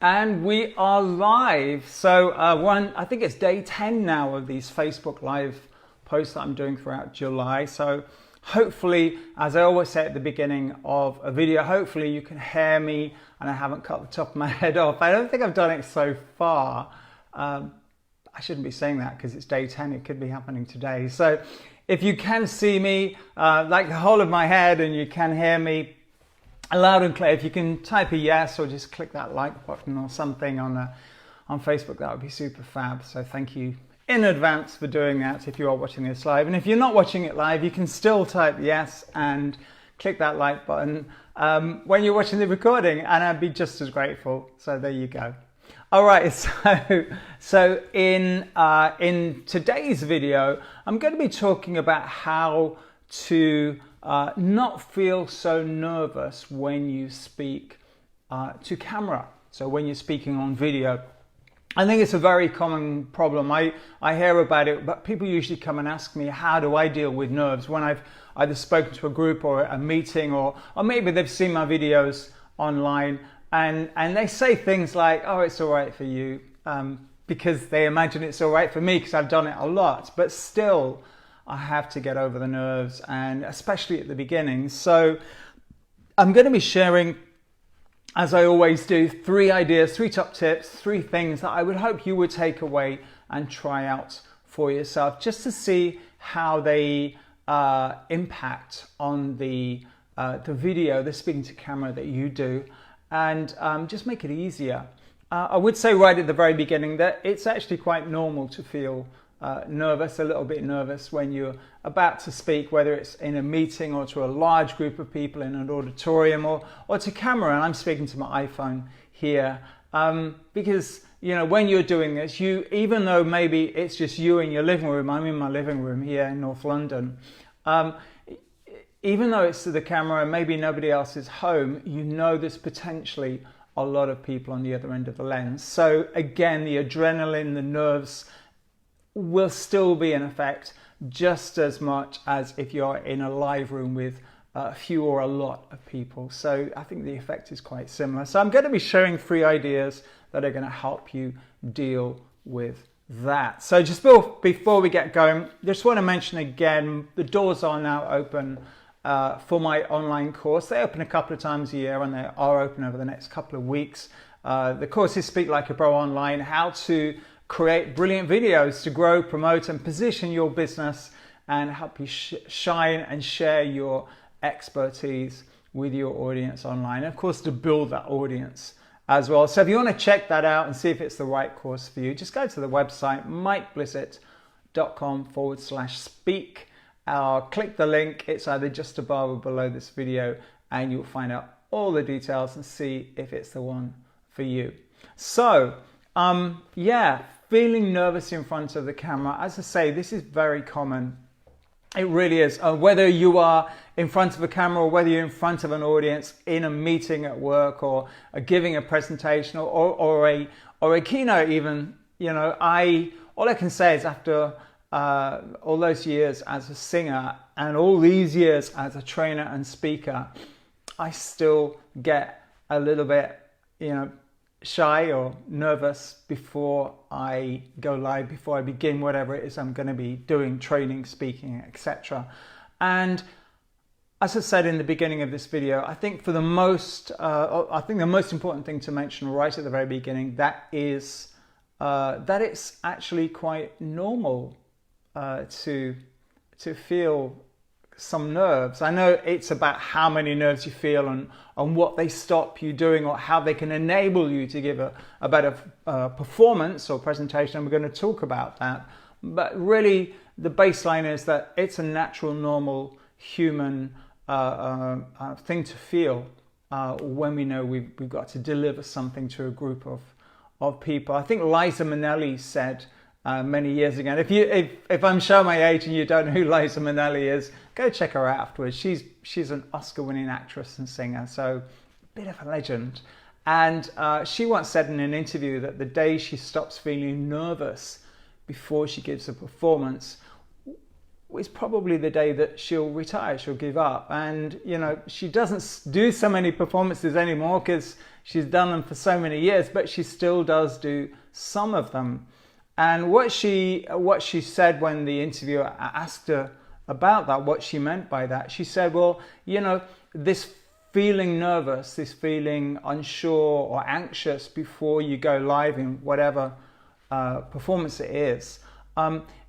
And we are live. So I think it's day 10 now of these Facebook Live posts that I'm doing throughout July. So hopefully, as I always say at the beginning of a video, hopefully you can hear me and I haven't cut the top of my head off. I don't think I've done it so far. I shouldn't be saying that because it's day 10. It could be happening today. So if you can see me, like the whole of my head, and you can hear me loud and clear, if you can type a yes or just click that like button or something on Facebook, that would be super fab. So thank you in advance for doing that if you are watching this live. And if you're not watching it live, you can still type yes and click that like button when you're watching the recording, and I'd be just as grateful. So there you go. All right, so in today's video, I'm going to be talking about how to not feel so nervous when you speak to camera. So when you're speaking on video, I think it's a very common problem. I hear about it, but people usually come and ask me, how do I deal with nerves when I've either spoken to a group or a meeting, or maybe they've seen my videos online, and they say things like, oh, it's all right for you, because they imagine it's all right for me because I've done it a lot, but still I have to get over the nerves, and especially at the beginning. So I'm going to be sharing, as I always do, 3 ideas, 3 top tips, 3 things that I would hope you would take away and try out for yourself, just to see how they impact on the video, the speaking to camera that you do, and just make it easier. I would say right at the very beginning that it's actually quite normal to feel nervous, a little bit nervous when you're about to speak, whether it's in a meeting or to a large group of people in an auditorium, or to camera. And I'm speaking to my iPhone here because, you know, when you're doing this, even though maybe it's just you in your living room, I'm in my living room here in North London, even though it's to the camera and maybe nobody else is home, you know there's potentially a lot of people on the other end of the lens. So again, the adrenaline, the nerves will still be in effect just as much as if you're in a live room with a few or a lot of people. So I think the effect is quite similar. So I'm going to be sharing 3 ideas that are going to help you deal with that. So just before we get going, just want to mention again, the doors are now open for my online course. They open a couple of times a year, and they are open over the next couple of weeks. The course is Speak Like a Pro Online, how to create brilliant videos to grow, promote, and position your business and help you shine and share your expertise with your audience online. And of course, to build that audience as well. So if you want to check that out and see if it's the right course for you, just go to the website, mikeblissett.com/speak. Click the link. It's either just above or below this video, and you'll find out all the details and see if it's the one for you. So, feeling nervous in front of the camera. As I say, this is very common. It really is. Whether you are in front of a camera or whether you're in front of an audience in a meeting at work, or giving a presentation, or a keynote even, you know, all I can say is after all those years as a singer and all these years as a trainer and speaker, I still get a little bit, you know, shy or nervous before I go live, before I begin whatever it is I'm going to be doing, training, speaking, etc. And as I said in the beginning of this video, I think the most important thing to mention right at the very beginning, that is that it's actually quite normal to feel some nerves. I know it's about how many nerves you feel and what they stop you doing, or how they can enable you to give a better performance or presentation. And we're going to talk about that. But really, the baseline is that it's a natural, normal, human thing to feel when we know we've got to deliver something to a group of people. I think Liza Minnelli said many years ago. And if I'm showing my age and you don't know who Liza Minnelli is, go check her out afterwards. She's an Oscar-winning actress and singer, so a bit of a legend. And she once said in an interview that the day she stops feeling nervous before she gives a performance is probably the day that she'll retire, she'll give up. And, you know, she doesn't do so many performances anymore because, She's done them for so many years, but she still does do some of them. And what she said when the interviewer asked her about that, what she meant by that, she said, well, this feeling nervous, this feeling unsure or anxious before you go live in whatever performance it is,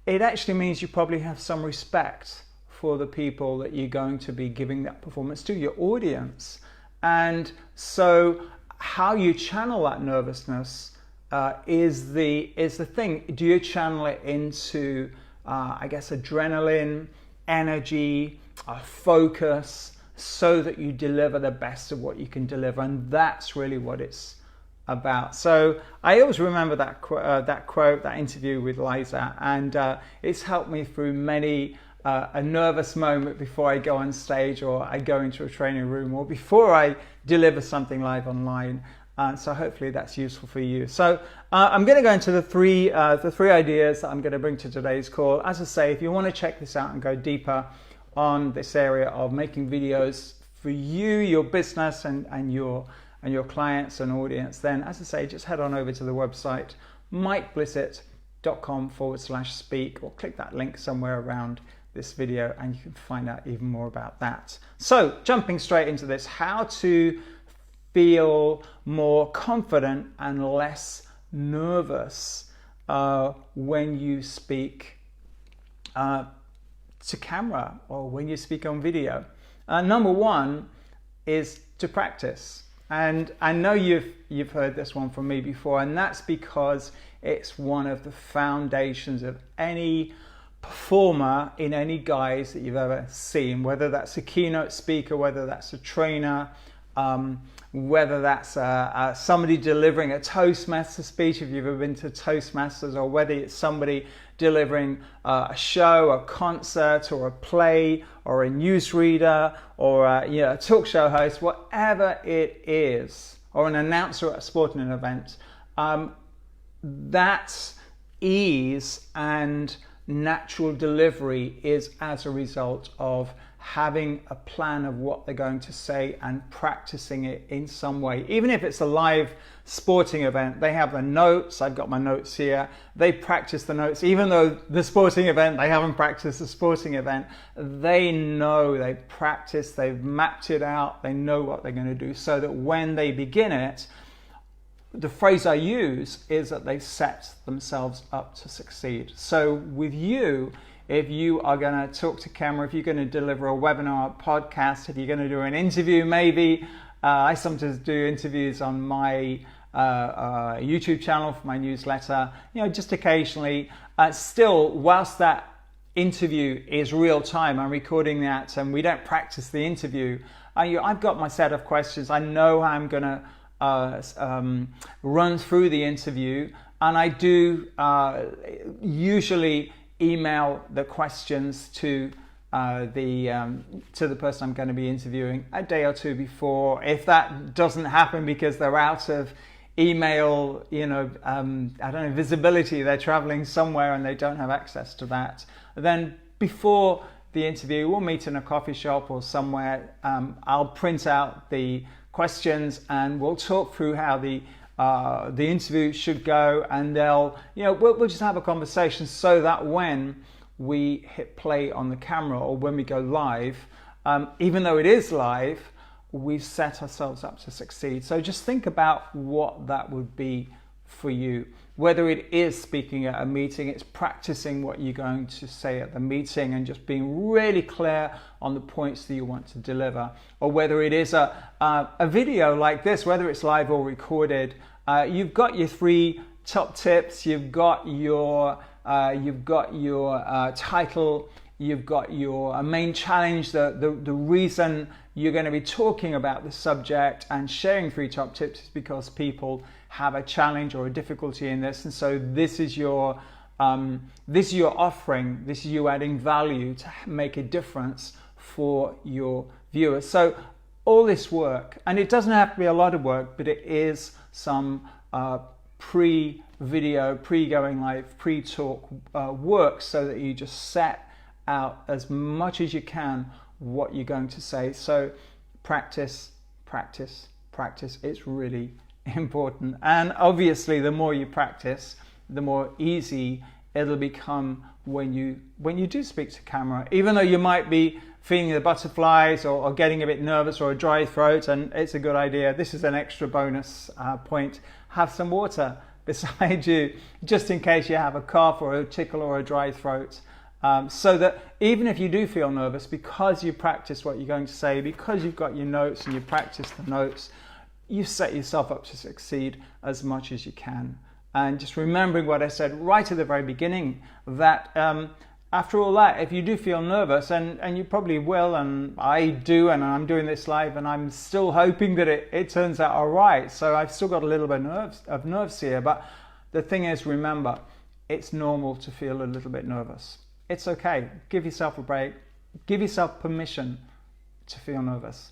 it actually means you probably have some respect for the people that you're going to be giving that performance to, your audience. And so how you channel that nervousness is the thing. Do you channel it into, adrenaline, energy, focus, so that you deliver the best of what you can deliver? And that's really what it's about. So I always remember that quote, that interview with Liza, and it's helped me through many a nervous moment before I go on stage, or I go into a training room, or before I deliver something live online. So hopefully that's useful for you. So I'm going to go into the three ideas that I'm going to bring to today's call. As I say, if you want to check this out and go deeper on this area of making videos for you, your business, and your clients and audience, then as I say, just head on over to the website mikeblissett.com/speak, or click that link somewhere around this video and you can find out even more about that. So jumping straight into this, how to feel more confident and less nervous when you speak to camera or when you speak on video. Number one is to practice. And I know you've heard this one from me before, and that's because it's one of the foundations of any performer in any guise that you've ever seen, whether that's a keynote speaker, whether that's a trainer, whether that's somebody delivering a Toastmaster speech, if you've ever been to Toastmasters, or whether it's somebody delivering a show, a concert, or a play, or a newsreader, or a talk show host, whatever it is, or an announcer at a sporting event. That ease and natural delivery is as a result of having a plan of what they're going to say and practicing it in some way. Even if it's a live sporting event, they have the notes. I've got my notes here. They practice the notes. Even though the sporting event, they haven't practiced the sporting event, they know, they practice, they've mapped it out, they know what they're going to do, so that when they begin it, the phrase I use is that they've set themselves up to succeed. So with you, if you are going to talk to camera, if you're going to deliver a webinar, a podcast, if you're going to do an interview, maybe, I sometimes do interviews on my YouTube channel for my newsletter, just occasionally. Still, whilst that interview is real time, I'm recording that and we don't practice the interview, I've got my set of questions. I know how I'm going to run through the interview, and I do usually email the questions to the person I'm going to be interviewing a day or two before. If that doesn't happen because they're out of email, visibility, they're traveling somewhere and they don't have access to that, then before the interview, we'll meet in a coffee shop or somewhere. I'll print out the questions and we'll talk through how the interview should go, and we'll just have a conversation, so that when we hit play on the camera or when we go live, even though it is live, we've set ourselves up to succeed. So just think about what that would be for you. Whether it is speaking at a meeting, it's practicing what you're going to say at the meeting and just being really clear on the points that you want to deliver. Or whether it is a video like this, whether it's live or recorded, you've got your 3 top tips, you've got your title, you've got your main challenge, the reason you're going to be talking about the subject and sharing 3 top tips is because people have a challenge or a difficulty in this, and so this is your offering, this is you adding value to make a difference for your viewers. So all this work, and it doesn't have to be a lot of work, but it is some pre-video, pre-going live, pre-talk work, so that you just set out as much as you can what you're going to say. So practice, practice, practice. It's really important. And obviously, the more you practice, the more easy it'll become when you do speak to camera. Even though you might be feeling the butterflies or getting a bit nervous or a dry throat, and it's a good idea. This is an extra bonus point. Have some water beside you, just in case you have a cough or a tickle or a dry throat. So that even if you do feel nervous, because you practice what you're going to say, because you've got your notes and you practice the notes, you set yourself up to succeed as much as you can. And just remembering what I said right at the very beginning, that after all that, if you do feel nervous, and you probably will, and I do, and I'm doing this live, and I'm still hoping that it turns out all right. So I've still got a little bit of nerves here. But the thing is, remember, it's normal to feel a little bit nervous. It's okay. Give yourself a break. Give yourself permission to feel nervous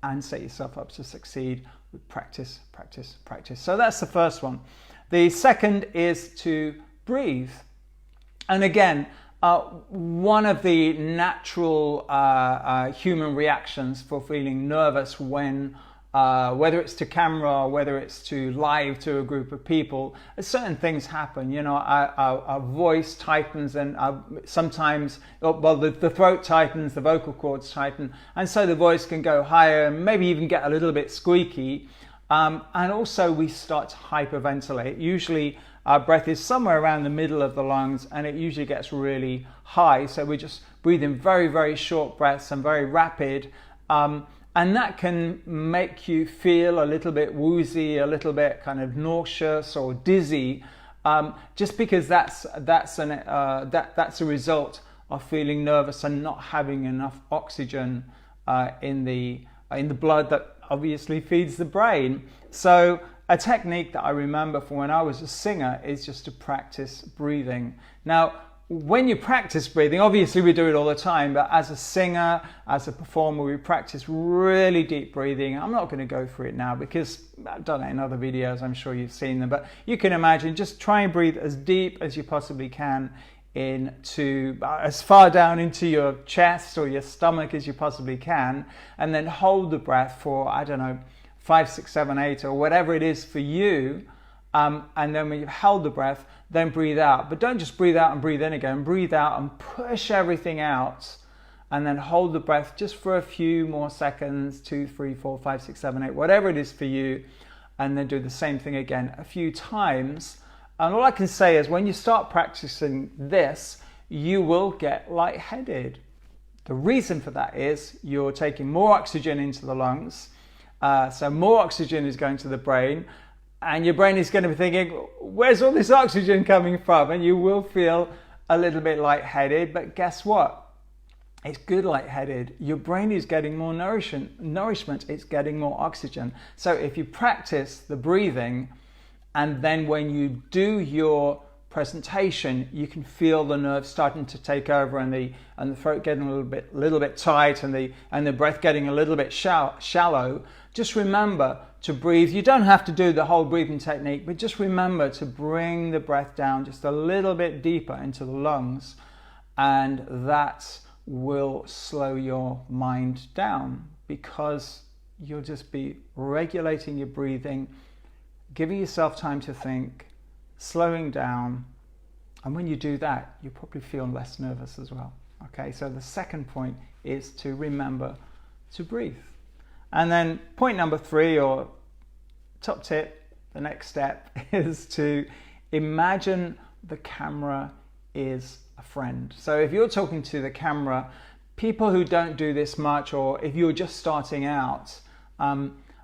and set yourself up to succeed with practice, practice, practice. So that's the first one. The second is to breathe. And again, one of the natural human reactions for feeling nervous when whether it's to camera or whether it's to live to a group of people, certain things happen. You know, our voice tightens, and sometimes, well, the throat tightens, the vocal cords tighten, and so the voice can go higher and maybe even get a little bit squeaky. And also we start to hyperventilate. Usually our breath is somewhere around the middle of the lungs, and it usually gets really high. So we just breathe in very, very short breaths and very rapid. And that can make you feel a little bit woozy, a little bit kind of nauseous or dizzy, just because that's a result of feeling nervous and not having enough oxygen in the blood that obviously feeds the brain. So a technique that I remember from when I was a singer is just to practice breathing. Now, when you practice breathing, obviously we do it all the time, but as a singer, as a performer, we practice really deep breathing. I'm not going to go through it now because I've done it in other videos, I'm sure you've seen them, but you can imagine, just try and breathe as deep as you possibly can into as far down into your chest or your stomach as you possibly can, and then hold the breath for, I don't know, 5, 6, 7, 8 or whatever it is for you. And then when you've held the breath, then breathe out. But don't just breathe out and breathe in again. Breathe out and push everything out, and then hold the breath just for a few more seconds, 2, 3, 4, 5, 6, 7, 8, whatever it is for you, and then do the same thing again a few times. And all I can say is, when you start practicing this, you will get lightheaded. The reason for that is you're taking more oxygen into the lungs, so more oxygen is going to the brain, and your brain is going to be thinking, where's all this oxygen coming from? And you will feel a little bit lightheaded, but guess what? It's good lightheaded. Your brain is getting more nourishment, it's getting more oxygen. So if you practice the breathing, and then when you do your presentation, you can feel the nerves starting to take over, and the throat getting a little bit tight, and the breath getting a little bit shallow. Just remember to breathe. You don't have to do the whole breathing technique, but just remember to bring the breath down just a little bit deeper into the lungs, and that will slow your mind down, because you'll just be regulating your breathing, giving yourself time to think, slowing down, and when you do that, you probably feel less nervous as well. Okay, so the second point is to remember to breathe. And then point number 3, or top tip, the next step, is to imagine the camera is a friend. So if you're talking to the camera, people who don't do this much, or if you're just starting out,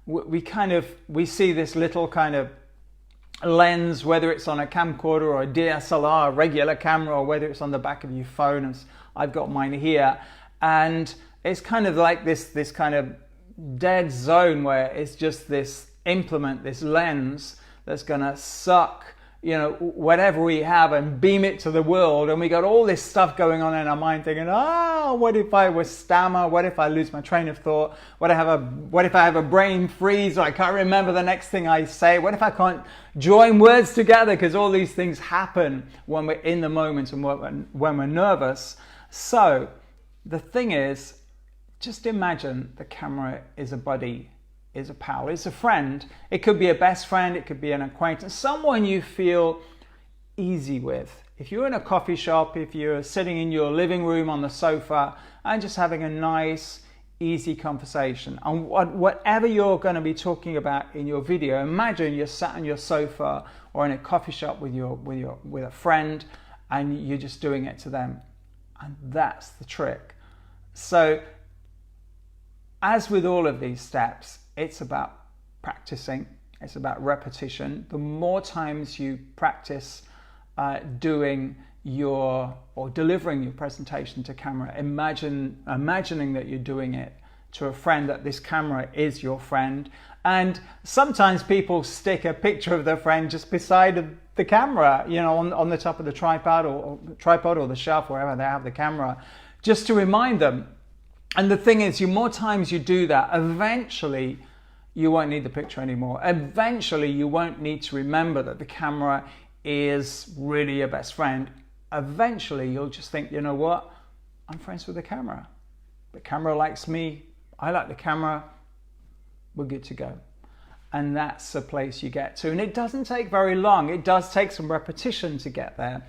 we see this little kind of lens, whether it's on a camcorder or a DSLR, a regular camera, or whether it's on the back of your phone, as I've got mine here, and it's kind of like this kind of dead zone where it's just this implement, this lens that's going to suck, you know, whatever we have and beam it to the world. And we got all this stuff going on in our mind, thinking, what if I was stammer? What if I lose my train of thought? What if I have a brain freeze, or I can't remember the next thing I say? What if I can't join words together? Because all these things happen when we're in the moment and when we're nervous. So the thing is, just imagine the camera is a buddy is a pal, it's a friend. It could be a best friend, it could be an acquaintance, someone you feel easy with. If you're in a coffee shop, if you're sitting in your living room on the sofa and just having a nice, easy conversation, and whatever you're going to be talking about in your video, imagine you're sat on your sofa or in a coffee shop with a friend, and you're just doing it to them, and that's the trick. So, as with all of these steps, it's about practicing. It's about repetition. The more times you practice doing or delivering your presentation to camera, imagining that you're doing it to a friend, that this camera is your friend. And sometimes people stick a picture of their friend just beside the camera, on the top of the tripod or the shelf, wherever they have the camera, just to remind them. And the thing is, the more times you do that, eventually you won't need the picture anymore. Eventually you won't need to remember that the camera is really your best friend. Eventually you'll just think, you know what, I'm friends with the camera. The camera likes me, I like the camera, we're good to go. And that's the place you get to. And it doesn't take very long. It does take some repetition to get there,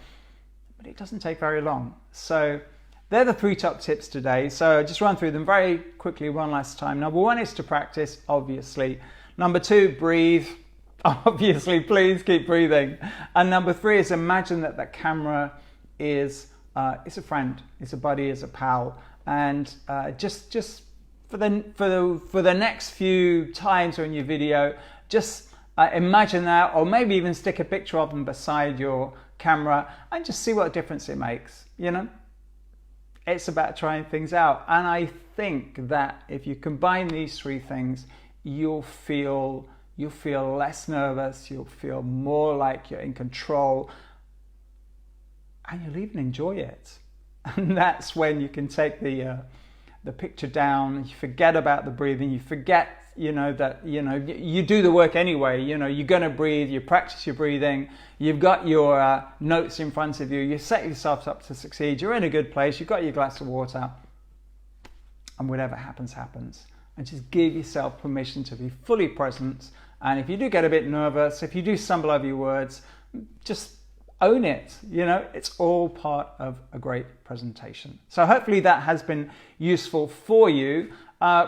but it doesn't take very long. So they're the 3 top tips today. So just run through them very quickly one last time. Number 1 is to practice, obviously. Number 2, breathe. Obviously, please keep breathing. And number 3 is imagine that that camera is a friend, is a buddy, is a pal. And just for the next few times on your video, just imagine that, or maybe even stick a picture of them beside your camera and just see what difference it makes. It's about trying things out. And I think that if you combine these 3 things, you'll feel less nervous, you'll feel more like you're in control, and you'll even enjoy it. And that's when you can take the picture down, you forget about the breathing, you forget that you do the work anyway. You're going to breathe, you practice your breathing, you've got your notes in front of you, you set yourself up to succeed, you're in a good place, you've got your glass of water, and whatever happens, happens. And just give yourself permission to be fully present. And if you do get a bit nervous, if you do stumble over your words, just own it. It's all part of a great presentation. So hopefully that has been useful for you.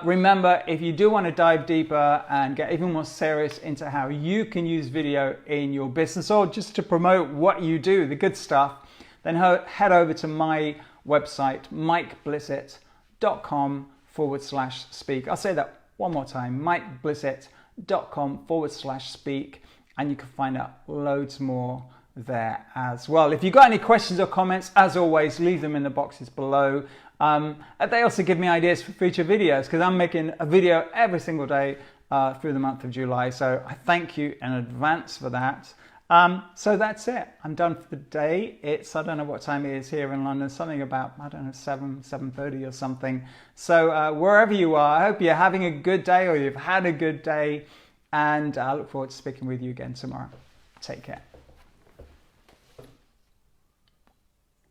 Remember, if you do want to dive deeper and get even more serious into how you can use video in your business, or just to promote what you do, the good stuff, then head over to my website, mikeblissett.com/speak. I'll say that one more time, mikeblissett.com/speak, and you can find out loads more there as well. If you've got any questions or comments, as always, leave them in the boxes below. They also give me ideas for future videos, because I'm making a video every single day through the month of July. So I thank you in advance for that. So that's it. I'm done for the day. I don't know what time it is here in London, something about, 7:30 or something. So wherever you are, I hope you're having a good day, or you've had a good day, and I look forward to speaking with you again tomorrow. Take care.